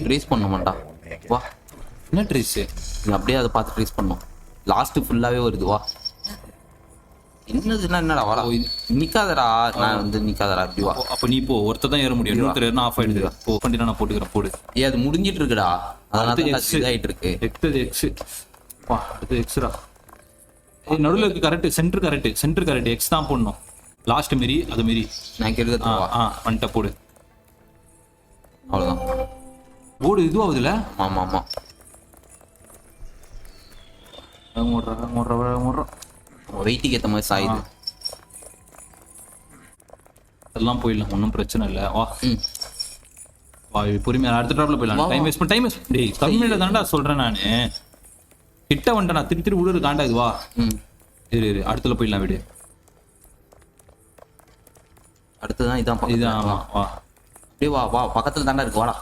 Trace பண்ண மாட்டா வா. என்ன ட்ரேஸ்? நீ அப்படியே அதை பார்த்து ட்ரேஸ் பண்ணும். லாஸ்ட் ஃபுல்லாவே வருது வா. என்னதுன்னா என்னடா வாடா நிக்காதடா. நான் வந்து நிக்காதடா அப்படி வா. அப்ப நீ போ, ஒருத்தர் தான் ஏற முடியும், இன்னொருத்தர் ஏறினா ஆஃப் ஆயிடுது. போ வண்டியில நான் போட்டுக்கிறேன் போடு. ஏ அது முடிஞ்சிட்டு இருக்குடா, அதனால தான் X இதாயிட்டு இருக்கு. எக்ஸ் வா, அது எக்ஸ்ரா. நடுவில் இருக்கு கரெக்ட், சென்டர் கரெக்ட் எக்ஸ் தான் போடணும். லாஸ்ட் மாரி அது மாரி நான் கேட்கறது வா. வந்துட்ட போடு. அவ்வளோதான் போடு இதுவாகுதுல. ஆமா ஆமா முடுறா வெயிட்டுக்கு ஏற்ற மாதிரி சாயுது. எல்லாம் போயிடலாம், ஒன்றும் பிரச்சனை இல்லை. வா ம் வா, பொறுமையா அடுத்த ட்ராப்ல போயிடலாம். டைம் வேஸ்ட் டேய் தமிழ்ல தான்டா சொல்றேன் நானு. கிட்ட வந்துட்டேன் நான், திருப்பி விடுறது காண்டா இது. வா ம் இரு அடுத்துல போயிடலாம் விடு. அடுத்ததான் இதான் இது ஆமா வா. அப்படியே வா வா பக்கத்துல தாண்டா இருக்கு வாடா.